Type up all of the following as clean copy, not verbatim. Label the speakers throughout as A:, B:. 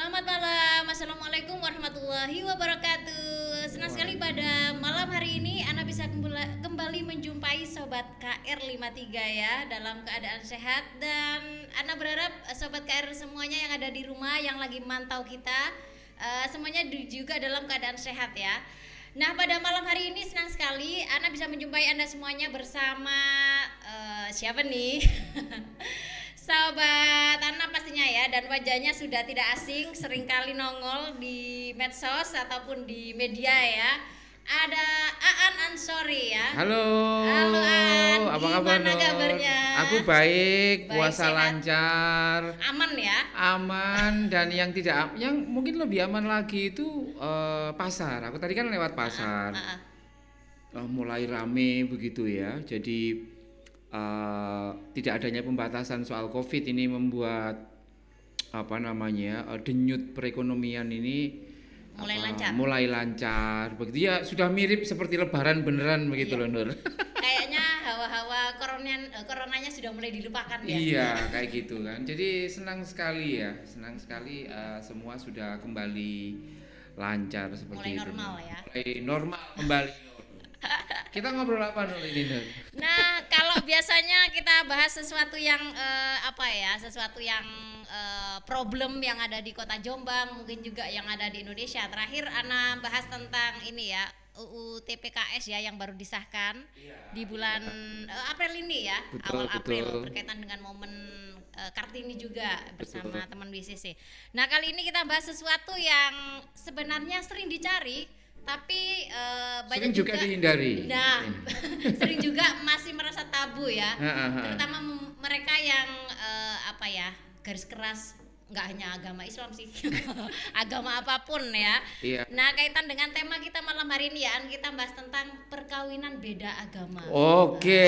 A: Selamat malam, Assalamualaikum warahmatullahi wabarakatuh. Senang sekali pada malam hari ini Ana bisa kembali menjumpai Sobat KR53 ya, dalam keadaan sehat. Dan Ana berharap Sobat KR semuanya yang ada di rumah, yang lagi mantau kita, semuanya juga dalam keadaan sehat ya. Nah, pada malam hari ini senang sekali Ana bisa menjumpai Anda semuanya bersama siapa nih? Sahabat Ana pastinya ya, dan wajahnya sudah tidak asing, seringkali nongol di medsos ataupun di media ya. Ada Aan Ansori ya.
B: Halo.
A: Halo Aan,
B: Apa kabar,
A: gimana
B: Nur?
A: kabarnya?
B: Aku baik, puasa
A: sehat?
B: lancar,
A: Aman ya?
B: aman, dan yang mungkin lebih aman lagi itu pasar. Aku tadi kan lewat pasar, mulai rame begitu ya. Jadi tidak adanya pembatasan soal COVID ini membuat denyut perekonomian ini mulai lancar. Begitu ya, sudah mirip seperti Lebaran beneran begitu loh, Nur.
A: Kayaknya hawa-hawa coronanya sudah mulai dilupakan ya.
B: Iya, kayak gitu kan. Jadi senang sekali ya, semua sudah kembali lancar seperti
A: mulai
B: itu.
A: Normal ya.
B: Mulai normal kembali. Kita ngobrol apa dulu ini, Nur?
A: Nah, kalau biasanya kita bahas sesuatu yang sesuatu yang problem yang ada di Kota Jombang, mungkin juga yang ada di Indonesia. Terakhir Ana bahas tentang ini ya, UU TPKS ya, yang baru disahkan di bulan April ini ya, awal April, berkaitan dengan momen Kartini juga bersama teman BCC. Nah, kali ini kita bahas sesuatu yang sebenarnya sering dicari, tapi banyak
B: sering juga dihindari.
A: Nah, sering juga masih merasa tabu ya, terutama mereka yang garis keras, nggak hanya agama Islam sih, agama apapun ya.
B: Iya.
A: Nah, kaitan dengan tema kita malam hari ini ya, kita bahas tentang perkawinan beda agama.
B: Oke.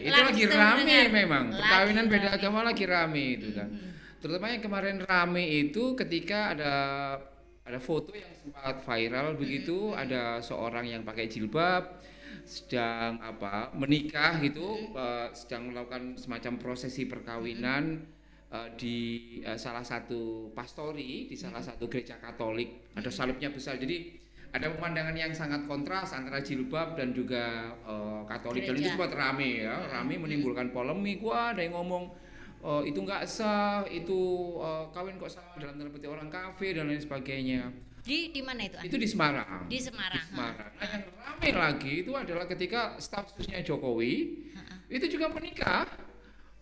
B: Itu lagi rame memang.
A: Lagi
B: Perkawinan beda
A: rame.
B: agama lagi rame itu kan. Terutama yang kemarin rame itu ketika ada foto yang sempat viral begitu, ada seorang yang pakai jilbab sedang menikah gitu, sedang melakukan semacam prosesi perkawinan di salah satu pastori di salah satu gereja Katolik. Ada salibnya besar, jadi ada pemandangan yang sangat kontras antara jilbab dan juga Katolik. Dan itu sempat rame ya, rame menimbulkan polemik. Wah, ada yang ngomong itu nggak sah, itu kawin kok sama dalam tanda petik orang kafir dan lain sebagainya.
A: Di mana itu?
B: Itu di Semarang.
A: Di Semarang.
B: Nah, yang ramai lagi itu adalah ketika staf susnya Jokowi itu juga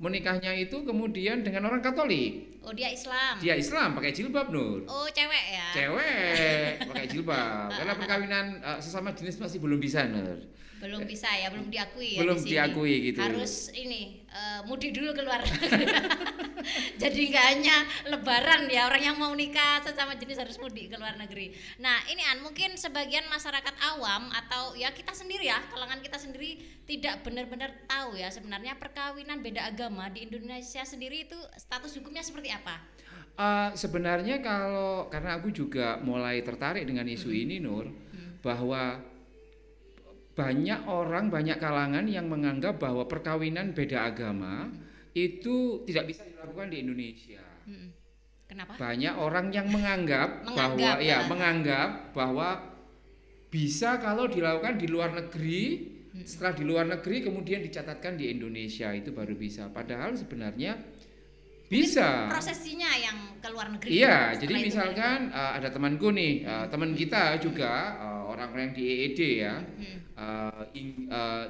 B: menikahnya itu kemudian dengan orang Katolik.
A: Oh, dia Islam.
B: Dia Islam, pakai jilbab, Nur.
A: Oh, cewek ya.
B: Cewek pakai jilbab. Karena perkawinan sesama jenis masih belum bisa, Nur.
A: Belum bisa ya, belum diakui ya.
B: Belum
A: di sini.
B: diakui gitu.
A: Harus mudik dulu keluar. Jadi nggak hanya Lebaran ya, orang yang mau nikah sesama jenis harus mudik ke luar negeri. Nah, ini mungkin sebagian masyarakat awam atau ya kita sendiri ya, kalangan kita sendiri tidak benar-benar tahu ya sebenarnya perkawinan beda agama di Indonesia sendiri itu status hukumnya seperti apa?
B: Sebenarnya karena aku juga mulai tertarik dengan isu ini, Nur, bahwa banyak kalangan yang menganggap bahwa perkawinan beda agama itu tidak bisa dilakukan di Indonesia.
A: Kenapa?
B: Banyak orang yang menganggap bahwa bisa kalau dilakukan di luar negeri, setelah di luar negeri kemudian dicatatkan di Indonesia itu baru bisa. Padahal sebenarnya bisa.
A: Prosesinya yang ke luar negeri.
B: Iya, jadi misalkan ada temanku nih, teman kita juga orang-orang di EED ya,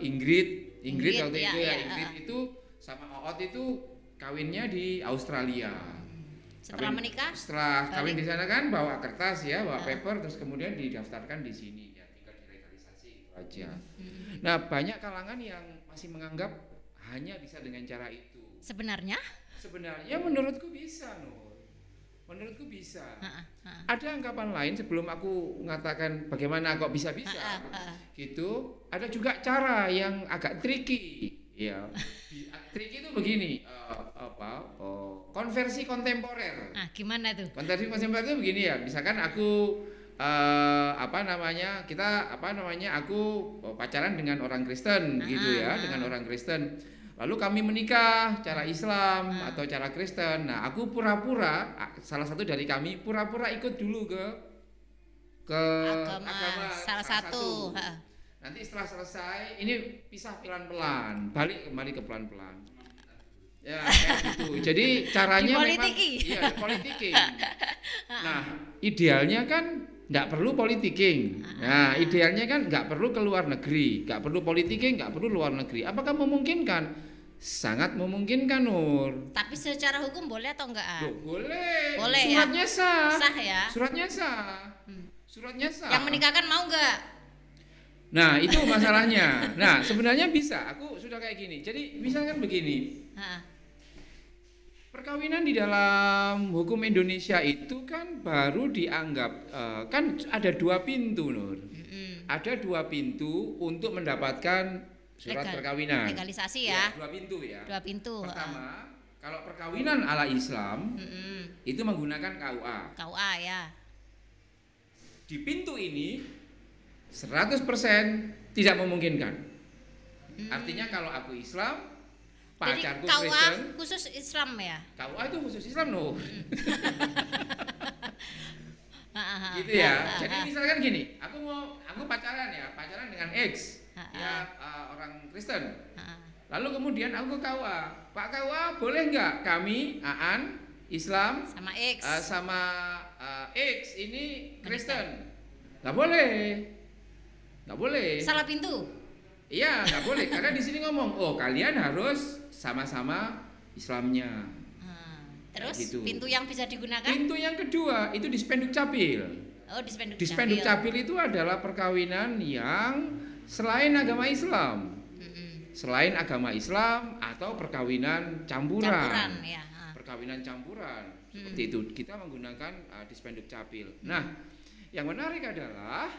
B: Ingrid waktu itu ya, Ingrid itu sama Oot itu kawinnya di Australia.
A: Setelah menikah?
B: Setelah kawin di sana kan bawa kertas ya, bawa paper, terus kemudian didaftarkan di sini ya, tinggal dilegalisasi itu aja. Nah, banyak kalangan yang masih menganggap hanya bisa dengan cara itu.
A: Sebenarnya
B: Menurutku bisa, Nur. Menurutku bisa. Ada anggapan lain sebelum aku mengatakan bagaimana kok bisa-bisa. Gitu. Ada juga cara yang agak tricky, ya. Tricky itu begini, konversi kontemporer.
A: Gimana tuh?
B: Konversi kontemporer itu begini ya. Misalkan aku aku pacaran dengan orang Kristen gitu ya, dengan orang Kristen. Lalu kami menikah cara Islam atau cara Kristen. Nah, aku pura-pura, salah satu dari kami pura-pura ikut dulu ke agama
A: salah satu.
B: Nanti setelah selesai, ini pisah pelan-pelan, balik kembali ke pelan-pelan. Ya, kayak gitu. Jadi caranya memang iya, politiking. Nah, idealnya kan nggak perlu politiking. Nah, idealnya kan nggak perlu ke luar negeri, nggak perlu politiking, nggak perlu luar negeri. Apakah memungkinkan? Sangat memungkinkan, Nur.
A: Tapi secara hukum boleh atau enggak?
B: Boleh.
A: Boleh.
B: Suratnya sah.
A: Sah ya.
B: Suratnya sah. Suratnya sah.
A: Yang menikahkan mau enggak?
B: Nah, itu masalahnya. Nah, sebenarnya bisa. Aku sudah kayak gini. Jadi misalkan begini. Perkawinan di dalam hukum Indonesia itu kan baru dianggap kan ada 2 pintu, Nur. Ada 2 pintu untuk mendapatkan surat perkawinan.
A: Legalisasi ya.
B: 2 pintu ya.
A: 2 pintu.
B: Pertama, kalau perkawinan ala Islam itu menggunakan KUA.
A: KUA ya.
B: Di pintu ini 100% tidak memungkinkan. Artinya kalau aku Islam, pacarku
A: Kristen.
B: KUA
A: khusus Islam ya?
B: KUA itu khusus Islam loh. Gitu ya. Jadi misalkan gini, aku pacaran dengan X, orang Kristen. Lalu kemudian aku ke KUA, Pak KUA boleh nggak kami Aan Islam sama X ini Kristen? Nggak boleh, nggak boleh.
A: Salah pintu.
B: Iya, nggak boleh karena di sini ngomong, oh kalian harus sama-sama Islamnya.
A: Terus gitu. Pintu yang bisa digunakan?
B: Pintu yang kedua itu di Spenduk Capil.
A: Oh, di Spenduk
B: Capil. Di Spenduk Capil itu adalah perkawinan yang selain agama Islam. Selain agama Islam atau perkawinan campuran ya. Perkawinan campuran seperti itu kita menggunakan di Spenduk Capil. Nah, yang menarik adalah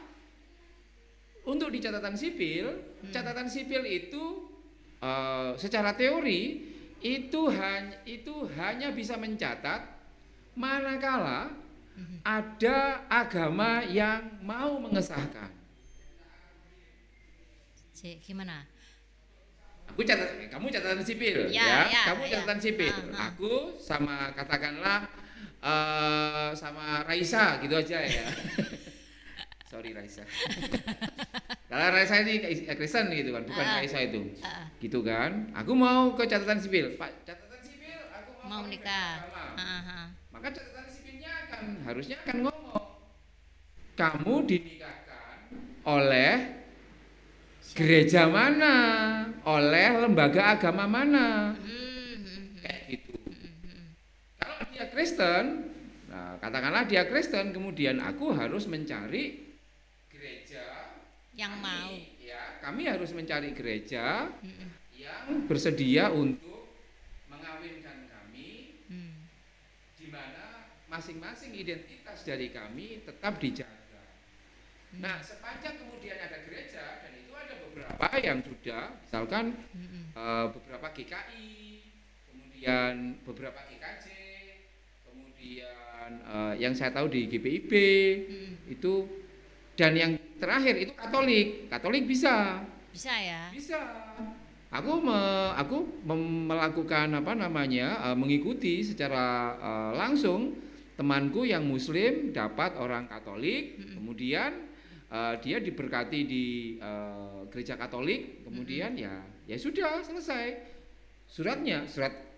B: untuk di catatan sipil itu secara teori itu hanya bisa mencatat manakala ada agama yang mau mengesahkan.
A: Gimana?
B: Kamu catatan sipil kamu catatan sipil. Aku sama katakanlah sama Raisa gitu aja ya. Sorry Raisa. Kalau Raisa ini Kristen gitu kan, bukan Raisa itu. Gitu kan. Aku mau ke catatan sipil. Pak, catatan sipil aku mau
A: nikah.
B: Maka catatan sipilnya harusnya ngomong. Kamu dinikahkan oleh gereja mana? Oleh lembaga agama mana? Kayak gitu. Kalau dia Kristen, nah katakanlah dia Kristen, kemudian aku harus mencari
A: yang mau
B: ya, kami harus mencari gereja yang bersedia untuk mengawinkan kami, di mana masing-masing identitas dari kami tetap dijaga. Nah, sepanjang kemudian ada gereja dan itu ada beberapa yang sudah, misalkan beberapa GKI, kemudian beberapa GKJ, kemudian yang saya tahu di GPIB itu. Dan yang terakhir itu Katolik bisa ya? Bisa. Aku melakukan mengikuti secara langsung temanku yang Muslim dapat orang Katolik, kemudian dia diberkati di gereja Katolik, kemudian ya sudah selesai surat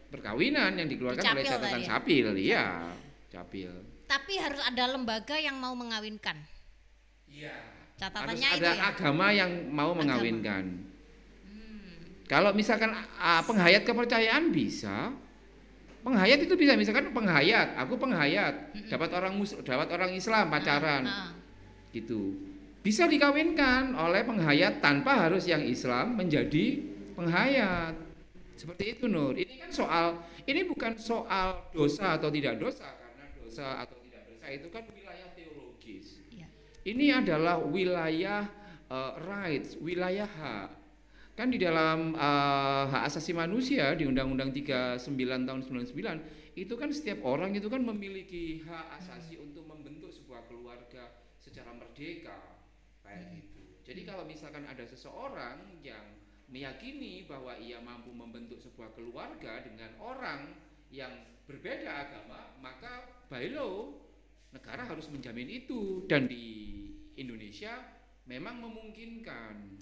B: perkawinan yang dikeluarkan oleh catatan Capil, iya Capil.
A: Tapi harus ada lembaga yang mau mengawinkan.
B: Iya.
A: Catatannya
B: harus ada
A: itu ya?
B: Agama yang mau mengawinkan. Kalau misalkan penghayat kepercayaan bisa. Penghayat itu bisa, misalkan aku penghayat, dapat orang Islam pacaran. Gitu. Bisa dikawinkan oleh penghayat tanpa harus yang Islam menjadi penghayat. Seperti itu, Nur. Ini bukan soal dosa atau tidak dosa, karena dosa atau tidak dosa itu kan wilayah teologis. Ini adalah wilayah rights, wilayah hak. Kan di dalam hak asasi manusia di Undang-Undang 39 tahun 99 itu kan setiap orang itu kan memiliki hak asasi untuk membentuk sebuah keluarga secara merdeka kayak gitu. Jadi kalau misalkan ada seseorang yang meyakini bahwa ia mampu membentuk sebuah keluarga dengan orang yang berbeda agama, maka by law negara harus menjamin itu, dan di Indonesia memang memungkinkan.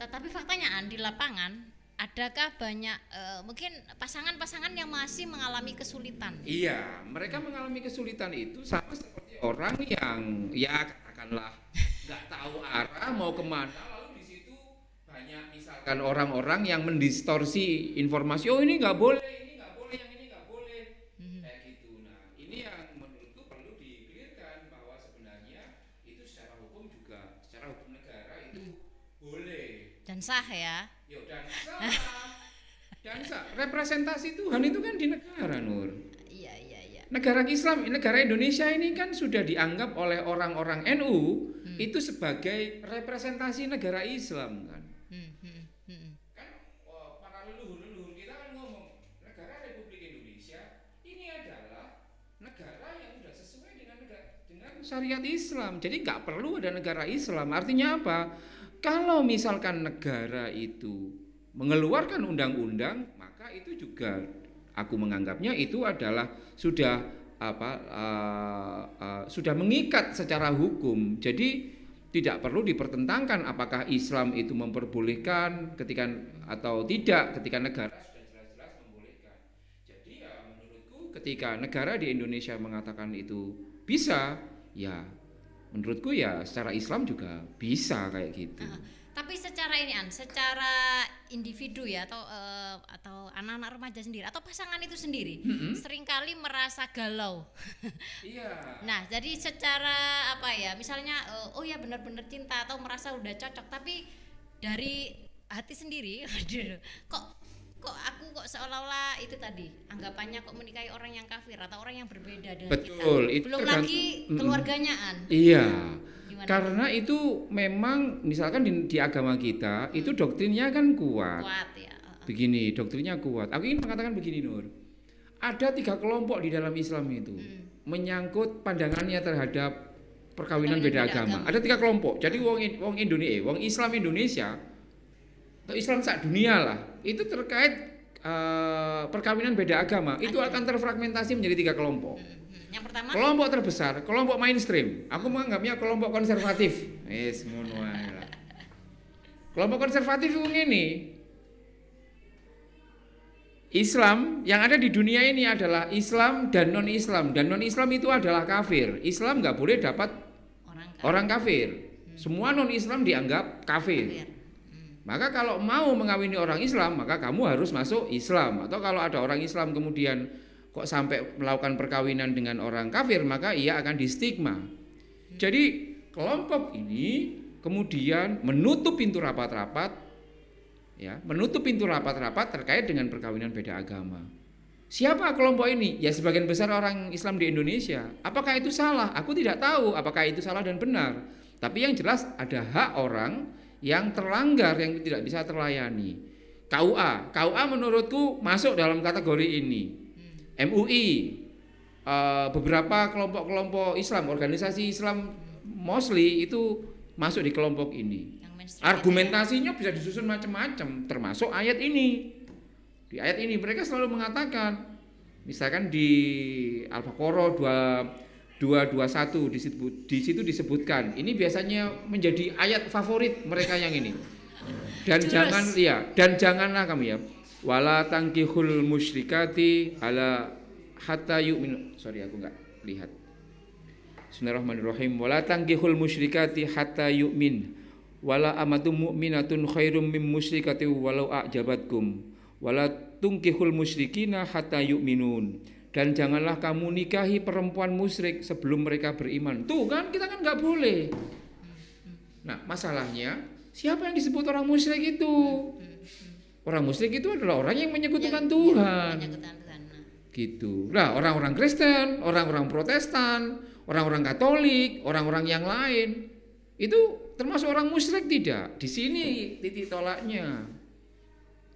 A: Tetapi faktanya di lapangan adakah banyak mungkin pasangan-pasangan yang masih mengalami kesulitan?
B: Iya, mereka mengalami kesulitan itu sama seperti orang yang ya katakanlah nggak tahu arah mau kemana, lalu di situ banyak misalkan orang-orang yang mendistorsi informasi, oh ini nggak boleh, yang ini nggak boleh, kayak gitu. Nah, ini yang menurutku perlu di-clearkan bahwa sebenarnya itu secara hukum juga, secara hukum negara itu boleh
A: Dan sah ya.
B: dan sah. Dan sah. Representasi Tuhan itu kan di negara, Nur.
A: Iya.
B: Negara Islam, negara Indonesia ini kan sudah dianggap oleh orang-orang NU itu sebagai representasi negara Islam kan. Kan para leluhur-leluhur kita kan ngomong negara Republik Indonesia ini adalah negara yang sudah sesuai dengan syariat Islam. Jadi nggak perlu ada negara Islam. Artinya apa? Kalau misalkan negara itu mengeluarkan undang-undang, maka itu juga aku menganggapnya itu adalah sudah sudah mengikat secara hukum. Jadi tidak perlu dipertentangkan apakah Islam itu memperbolehkan ketika atau tidak ketika negara sudah jelas-jelas membolehkan. Jadi ya menurutku ketika negara di Indonesia mengatakan itu bisa, ya menurutku ya secara Islam juga bisa kayak gitu.
A: Tapi secara secara individu ya atau anak-anak remaja sendiri atau pasangan itu sendiri seringkali merasa galau.
B: Iya.
A: Nah, jadi secara misalnya oh ya benar-benar cinta atau merasa udah cocok, tapi dari hati sendiri, kok aku seolah-olah itu tadi anggapannya kok menikahi orang yang kafir atau orang yang berbeda dengan
B: Betul,
A: kita. Belum lagi keluarganya
B: Iya.
A: Gimana?
B: Karena itu memang misalkan di agama kita itu doktrinnya kan kuat.
A: Kuat ya.
B: Begini, doktrinnya kuat. Aku ingin mengatakan begini, Nur. Ada 3 kelompok di dalam Islam itu menyangkut pandangannya terhadap perkawinan beda agama. Ada 3 kelompok. Jadi wong Indonesia, wong Islam Indonesia atau Islam sak dunia lah, itu terkait perkawinan beda agama itu akan terfragmentasi menjadi 3 kelompok.
A: Yang pertama,
B: kelompok terbesar, kelompok mainstream. Aku menganggapnya kelompok konservatif. Ngono ae lah. Kelompok konservatif itu ngene. Islam yang ada di dunia ini adalah Islam dan non-Islam, dan non-Islam itu adalah kafir. Islam nggak boleh dapat orang kafir. Semua non-Islam dianggap kafir. Maka kalau mau mengawini orang Islam, maka kamu harus masuk Islam. Atau kalau ada orang Islam kemudian kok sampai melakukan perkawinan dengan orang kafir, maka ia akan distigma. Jadi kelompok ini kemudian menutup pintu rapat-rapat, ya, menutup pintu rapat-rapat terkait dengan perkawinan beda agama. Siapa kelompok ini? Ya sebagian besar orang Islam di Indonesia. Apakah itu salah? Aku tidak tahu apakah itu salah dan benar. Tapi yang jelas ada hak orang yang terlanggar, yang tidak bisa terlayani. KUA menurutku masuk dalam kategori ini. MUI, beberapa kelompok-kelompok Islam, organisasi Islam mostly itu masuk di kelompok ini. Argumentasinya bisa disusun macam-macam, termasuk ayat ini. Di ayat ini mereka selalu mengatakan, misalkan di Al-Baqarah 221 di situ disebutkan, ini biasanya menjadi ayat favorit mereka yang ini. Dan janganlah kamu ya, wala tankihul musyrikati ala hatta yu'minu. Sorry aku enggak lihat. Bismillahirrahmanirrahim. Wala tankihul musyrikati hatta yu'min. Wala amatum mu'minatun khairum mim musyrikati walau a'jabatkum. Wala tunkihul musyrikina hatta yu'minun. Dan janganlah kamu nikahi perempuan musyrik sebelum mereka beriman. Tuh kan kita kan nggak boleh. Nah masalahnya siapa yang disebut orang musyrik itu? Orang musyrik itu adalah orang yang menyekutukan Tuhan. Gitu. Nah orang-orang Kristen, orang-orang Protestan, orang-orang Katolik, orang-orang yang lain itu termasuk orang musyrik tidak? Di sini titik tolaknya.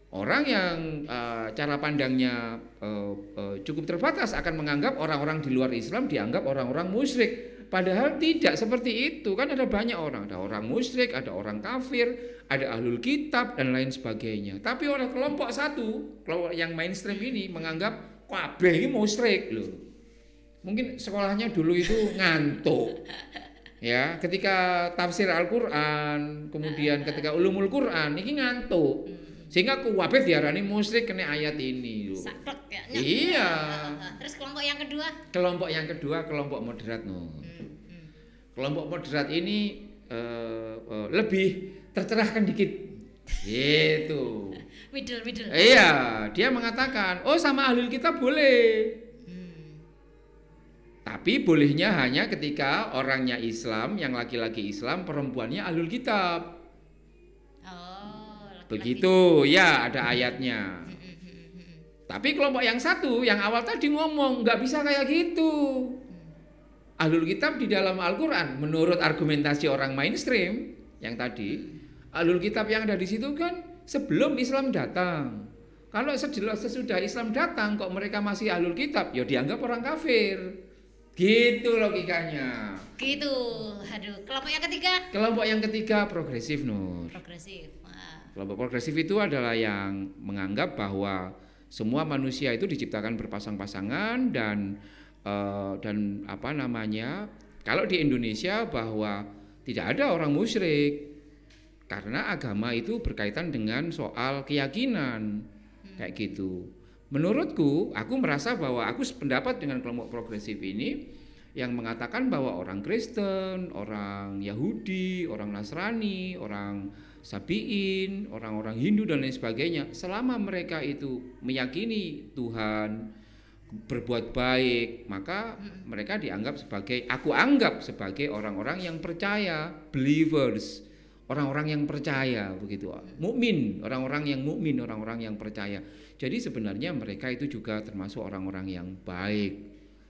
B: Orang yang cara pandangnya cukup terbatas akan menganggap orang-orang di luar Islam dianggap orang-orang musyrik. Padahal tidak seperti itu. Kan ada banyak orang, ada orang musyrik, ada orang kafir, ada ahlul kitab dan lain sebagainya. Tapi oleh kelompok satu, kelompok yang mainstream ini menganggap kabeh ini musyrik loh. Mungkin sekolahnya dulu itu ngantuk. Ya, ketika tafsir Al-Qur'an, kemudian ketika ulumul Qur'an ini ngantuk. Sehingga kabeh diarani musyrik kena ayat ini loh.
A: Saklek ya.
B: Iya.
A: Terus kelompok yang kedua?
B: Kelompok yang kedua kelompok moderat Kelompok moderat ini lebih tercerahkan dikit. Gitu.
A: Middle.
B: Iya, dia mengatakan, "Oh, sama ahlul kitab boleh." Tapi bolehnya hanya ketika orangnya Islam, yang laki-laki Islam, perempuannya ahlul kitab.
A: Oh, laki-laki.
B: Begitu, ya ada ayatnya. Tapi kelompok yang satu, yang awal tadi ngomong, nggak bisa kayak gitu. Ahlul kitab di dalam Al-Quran, menurut argumentasi orang mainstream, yang tadi, ahlul kitab yang ada di situ kan sebelum Islam datang. Kalau sesudah Islam datang, kok mereka masih ahlul kitab, ya dianggap orang kafir. Gitu logikanya.
A: Gitu. Aduh, kelompok yang ketiga?
B: Kelompok yang ketiga progresif, Nur.
A: Progresif.
B: Kelompok progresif itu adalah yang menganggap bahwa semua manusia itu diciptakan berpasang-pasangan dan apa namanya? Kalau di Indonesia bahwa tidak ada orang musyrik karena agama itu berkaitan dengan soal keyakinan kayak gitu. Menurutku, aku merasa bahwa aku sependapat dengan kelompok progresif ini yang mengatakan bahwa orang Kristen, orang Yahudi, orang Nasrani, orang Sabiin, orang-orang Hindu dan lain sebagainya, selama mereka itu meyakini Tuhan, berbuat baik, maka mereka dianggap sebagai, aku anggap sebagai orang-orang yang percaya, believers, orang-orang yang percaya begitu, mukmin, orang-orang yang percaya. Jadi sebenarnya mereka itu juga termasuk orang-orang yang baik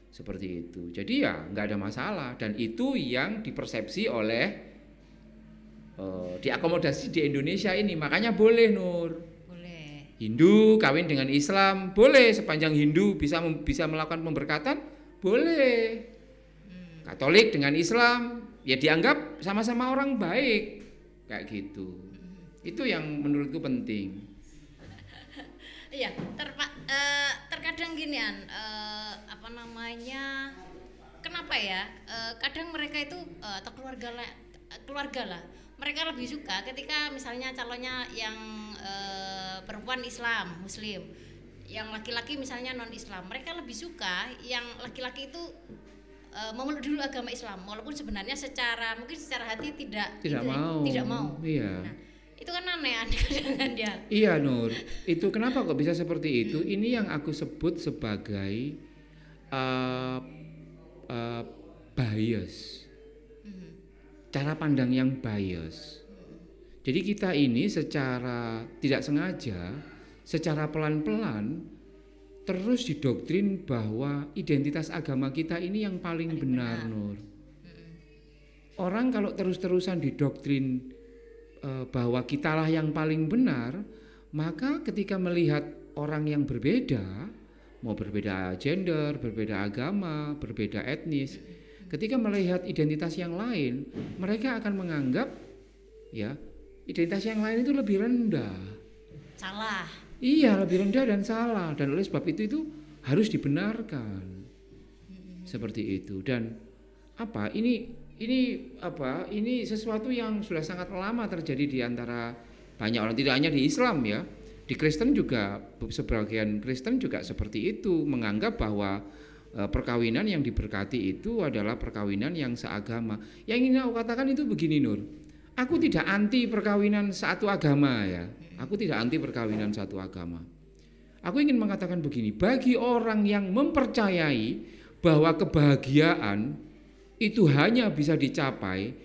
B: seperti itu. Jadi ya nggak ada masalah dan itu yang dipersepsi oleh diakomodasi di Indonesia ini. Makanya boleh, Nur.
A: Boleh.
B: Hindu kawin dengan Islam boleh sepanjang Hindu bisa melakukan pemberkatan boleh. Katolik dengan Islam ya dianggap sama-sama orang baik kayak gitu. Itu yang menurutku penting.
A: Iya, terkadang ginian, apa namanya? Kenapa ya? Kadang mereka itu atau keluarga lah, mereka lebih suka ketika misalnya calonnya yang perempuan Islam, Muslim, yang laki-laki misalnya non Islam, mereka lebih suka yang laki-laki itu memeluk dulu agama Islam, walaupun sebenarnya mungkin secara hati tidak mau.
B: Iya.
A: Nah, itu kan aneh dengan dia.
B: Iya, Nur. Itu kenapa kok bisa seperti itu? Ini yang aku sebut sebagai bias. Cara pandang yang bias. Jadi kita ini secara tidak sengaja, secara pelan-pelan terus didoktrin bahwa identitas agama kita ini yang paling benar, Nur. Orang kalau terus-terusan didoktrin bahwa kitalah yang paling benar, maka ketika melihat orang yang berbeda, mau berbeda gender, berbeda agama, berbeda etnis, ketika melihat identitas yang lain, mereka akan menganggap ya identitas yang lain itu lebih rendah.
A: Salah.
B: Iya, lebih rendah dan salah, dan oleh sebab itu harus dibenarkan. Seperti itu. Dan apa? Ini sesuatu yang sudah sangat lama terjadi di antara banyak orang, tidak hanya di Islam ya. Di Kristen juga, sebagian Kristen juga seperti itu, menganggap bahwa perkawinan yang diberkati itu adalah perkawinan yang seagama. Yang ingin aku katakan itu begini, Nur. Aku tidak anti perkawinan satu agama ya. Aku tidak anti perkawinan satu agama. Aku ingin mengatakan begini, bagi orang yang mempercayai bahwa kebahagiaan itu hanya bisa dicapai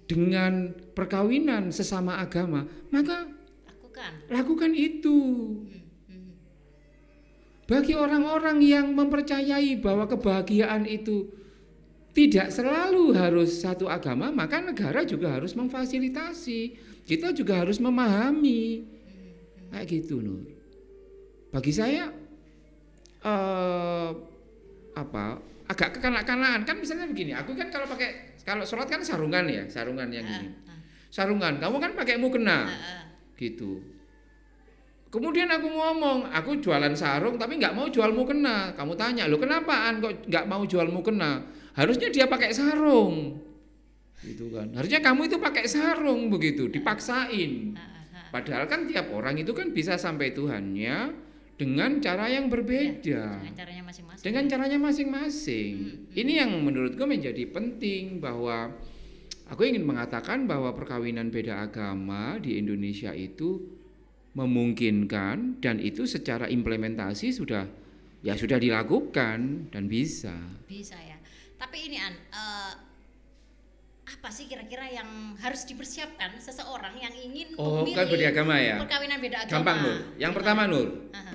B: dengan perkawinan sesama agama, maka lakukan itu. Bagi orang-orang yang mempercayai bahwa kebahagiaan itu tidak selalu harus satu agama, maka negara juga harus memfasilitasi. Kita juga harus memahami. Kayak gitu, Nur. Bagi saya agak kekanak-kanakan kan, misalnya begini, aku kan kalau sholat kan sarungan ya, sarungan yang ini, sarungan, kamu kan pakai mukena, gitu. Kemudian aku ngomong, aku jualan sarung tapi nggak mau jual mukena. Kamu tanya, lo kenapaan kok nggak mau jual mukena? Harusnya dia pakai sarung, gitu kan. Harusnya kamu itu pakai sarung begitu, dipaksain. Padahal kan tiap orang itu kan bisa sampai Tuhannya dengan cara yang berbeda,
A: dengan caranya masing-masing.
B: Dengan caranya masing-masing. Ini yang menurutku menjadi penting, bahwa aku ingin mengatakan bahwa perkawinan beda agama di Indonesia itu memungkinkan, dan itu secara implementasi sudah dilakukan dan bisa.
A: Bisa ya. Tapi ini apa sih kira-kira yang harus dipersiapkan seseorang yang ingin memilih
B: kan beda agama ya?
A: Perkawinan beda agama.
B: Gampang Nur. Yang pertama Nur,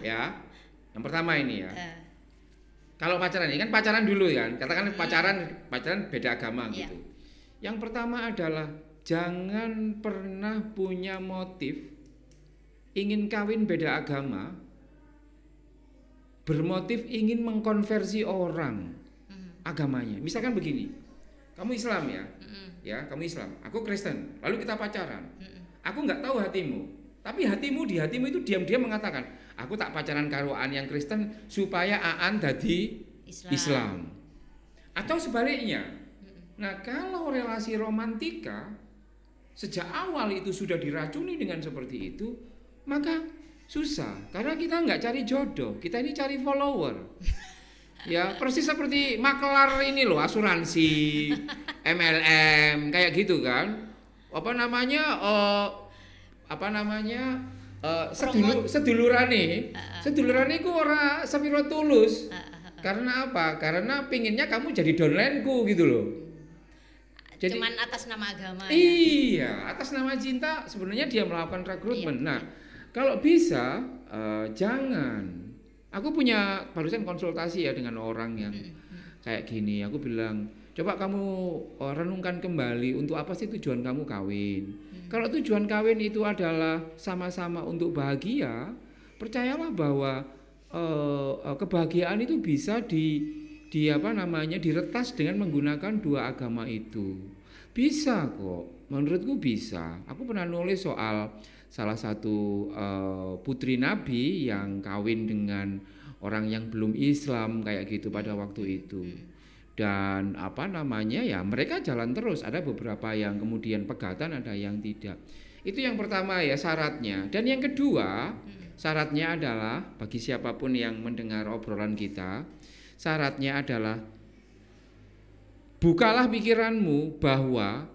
B: ya. Yang pertama ini ya. Kalau pacaran ini kan pacaran dulu kan. Katakan pacaran beda agama gitu. Yang pertama adalah jangan pernah punya motif ingin kawin beda agama, bermotif ingin mengkonversi orang agamanya. Misalkan begini, kamu Islam ya, kamu Islam, aku Kristen, lalu kita pacaran. Aku nggak tahu hatimu, tapi di hatimu itu diam-diam mengatakan, aku tak pacaran karo Aan yang Kristen supaya Aan jadi Islam. Atau sebaliknya. Nah, kalau relasi romantika sejak awal itu sudah diracuni dengan seperti itu, maka susah, karena kita nggak cari jodoh, kita ini cari follower. Ya, persis seperti makelar ini loh, asuransi, MLM, kayak gitu kan. Sedulurane ku ora sepiro tulus. Karena apa? Karena pinginnya kamu jadi downline-ku gitu loh.
A: Jadi, cuman atas nama agama ya?
B: Iya, atas nama cinta sebenarnya dia melakukan rekrutmen. Nah, kalau bisa jangan. Aku barusan konsultasi ya dengan orang yang kayak gini. Aku bilang, coba kamu renungkan kembali, untuk apa sih tujuan kamu kawin. Kalau tujuan kawin itu adalah sama-sama untuk bahagia, percayalah bahwa kebahagiaan itu bisa diretas dengan menggunakan dua agama itu. Bisa kok, menurutku bisa. Aku pernah nulis soal salah satu putri Nabi yang kawin dengan orang yang belum Islam kayak gitu pada waktu itu. Dan mereka jalan terus. Ada beberapa yang kemudian pegatan, ada yang tidak. Itu yang pertama ya, syaratnya. Dan yang kedua, syaratnya adalah bagi siapapun yang mendengar obrolan kita, syaratnya adalah bukalah pikiranmu bahwa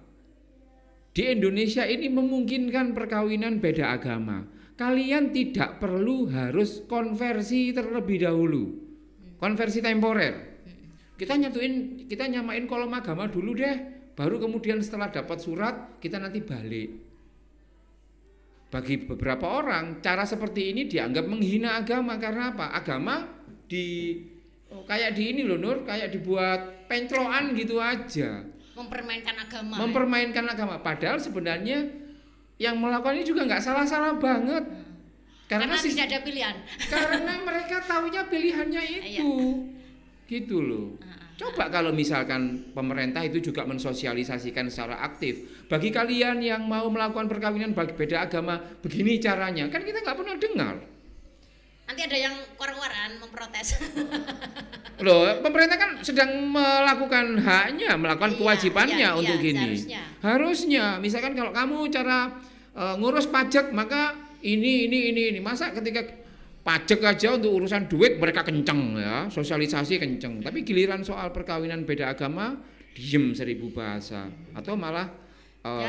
B: di Indonesia ini memungkinkan perkawinan beda agama. Kalian tidak perlu harus konversi terlebih dahulu. Konversi temporer. Kita nyamain kolom agama dulu deh, baru kemudian setelah dapat surat kita nanti balik. Bagi beberapa orang, cara seperti ini dianggap menghina agama. Karena apa? Agama kayak dibuat pencloan gitu aja. Mempermainkan agama. Padahal sebenarnya yang melakukan ini juga nggak salah-salah banget. Karena tidak ada pilihan. Karena mereka taunya pilihannya itu. Gitu loh. Coba kalau misalkan pemerintah itu juga mensosialisasikan secara aktif. Bagi kalian yang mau melakukan perkawinan beda agama, begini caranya. Kan kita nggak pernah dengar.
A: Nanti ada yang war-waran memprotes.
B: Loh, pemerintah kan sedang melakukan haknya, melakukan kewajibannya untuk gini. Harusnya, misalkan kalau kamu cara ngurus pajak, maka ini. Masa ketika pajak aja untuk urusan duit mereka kenceng ya, sosialisasi kenceng. Tapi giliran soal perkawinan beda agama, diem 1000 bahasa. Atau malah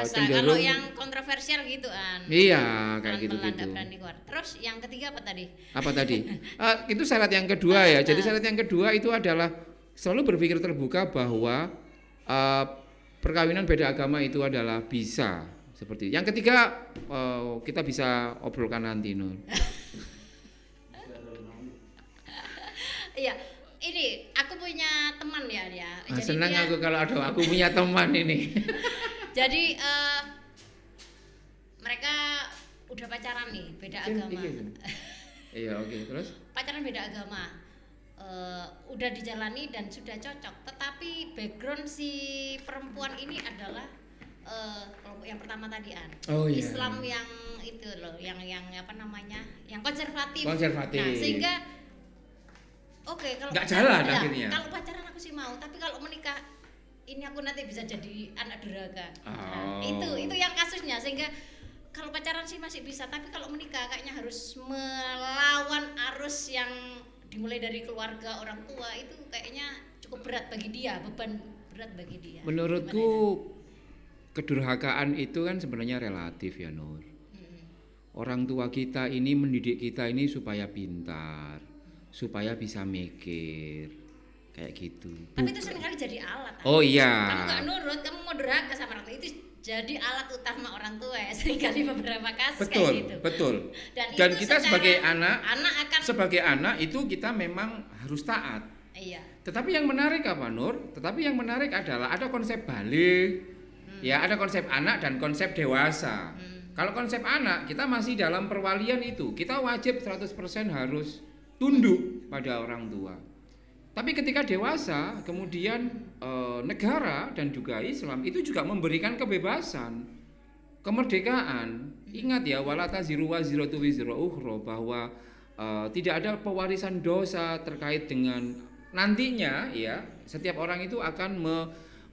A: cenderung, kalau yang kontroversial gitu kan.
B: Iya, kayak gitu.
A: Terus yang ketiga apa tadi?
B: Itu syarat yang kedua ya. Jadi syarat yang kedua itu adalah selalu berpikir terbuka bahwa perkawinan beda agama itu adalah bisa. Seperti yang ketiga kita bisa obrolkan nanti, Nur.
A: Iya, ini aku punya teman ya dia.
B: Senang aku kalau ada aku punya teman ini.
A: Jadi mereka udah pacaran nih, beda agama.
B: Iya, oke. Terus?
A: Pacaran beda agama. udah dijalani dan sudah cocok, tetapi background si perempuan ini adalah kelompok yang pertama tadi
B: Oh, iya.
A: Islam yang itu loh, yang apa namanya, yang konservatif.
B: Konservatif.
A: Nah, sehingga oke, kalau
B: nggak jalan
A: ya,
B: akhirnya.
A: kalau pacaran aku sih mau, tapi kalau menikah ini aku nanti bisa jadi anak durhaka. Nah, itu yang kasusnya, sehingga kalau pacaran sih masih bisa, tapi kalau menikah kayaknya harus melawan arus yang dimulai dari keluarga, orang tua, itu kayaknya cukup berat bagi dia, beban berat bagi dia.
B: Menurutku kedurhakaan itu kan sebenarnya relatif ya Nur. Orang tua kita ini mendidik kita ini supaya pintar, supaya bisa mikir, kayak gitu.
A: Tapi itu seringkali jadi alat.
B: Oh iya.
A: Kamu nggak nurut, kamu mau durhaka sama orang tua, itu jadi alat utama orang tua ya, seringkali beberapa kasus
B: Betul,
A: kayak gitu.
B: betul.
A: Dan
B: kita sebagai anak
A: akan
B: sebagai anak itu kita memang harus taat.
A: Iya.
B: Tetapi yang menarik apa Nur? Tetapi yang menarik adalah ada konsep balik, ya ada konsep anak dan konsep dewasa. Kalau konsep anak, kita masih dalam perwalian itu, kita wajib 100% harus tunduk pada orang tua. Tapi ketika dewasa, kemudian negara dan juga Islam itu juga memberikan kebebasan, kemerdekaan. Ingat ya, wala taziru waziratu wizra ukhra, bahwa tidak ada pewarisan dosa terkait dengan nantinya ya, setiap orang itu akan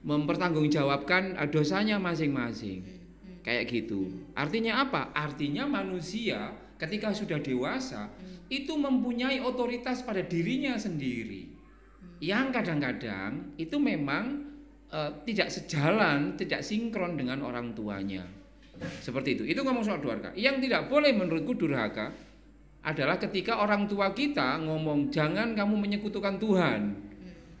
B: mempertanggungjawabkan dosanya masing-masing. Kayak gitu. Artinya apa? Artinya manusia ketika sudah dewasa itu mempunyai otoritas pada dirinya sendiri. Yang kadang-kadang itu memang tidak sejalan, tidak sinkron dengan orang tuanya. Seperti itu. Itu ngomong soal durhaka. Yang tidak boleh menurutku durhaka adalah ketika orang tua kita ngomong jangan kamu menyekutukan Tuhan,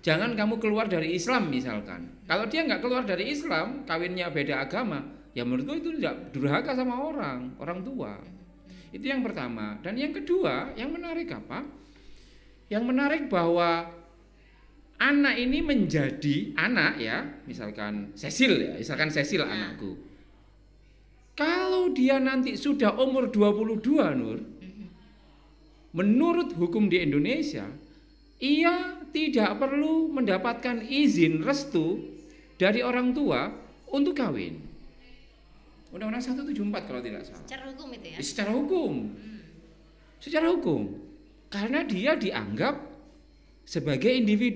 B: jangan kamu keluar dari Islam misalkan. Kalau dia nggak keluar dari Islam, kawinnya beda agama, ya menurutku itu tidak durhaka sama orang tua. Itu yang pertama. Dan yang kedua, yang menarik apa? Yang menarik bahwa anak ini menjadi anak ya, misalkan Cecil anakku. Kalau dia nanti sudah umur 22 Nur, menurut hukum di Indonesia, ia tidak perlu mendapatkan izin restu dari orang tua untuk kawin. Undang-Undang 174 kalau tidak salah.
A: Secara hukum itu ya?
B: Secara hukum. Secara hukum. Karena dia dianggap sebagai individu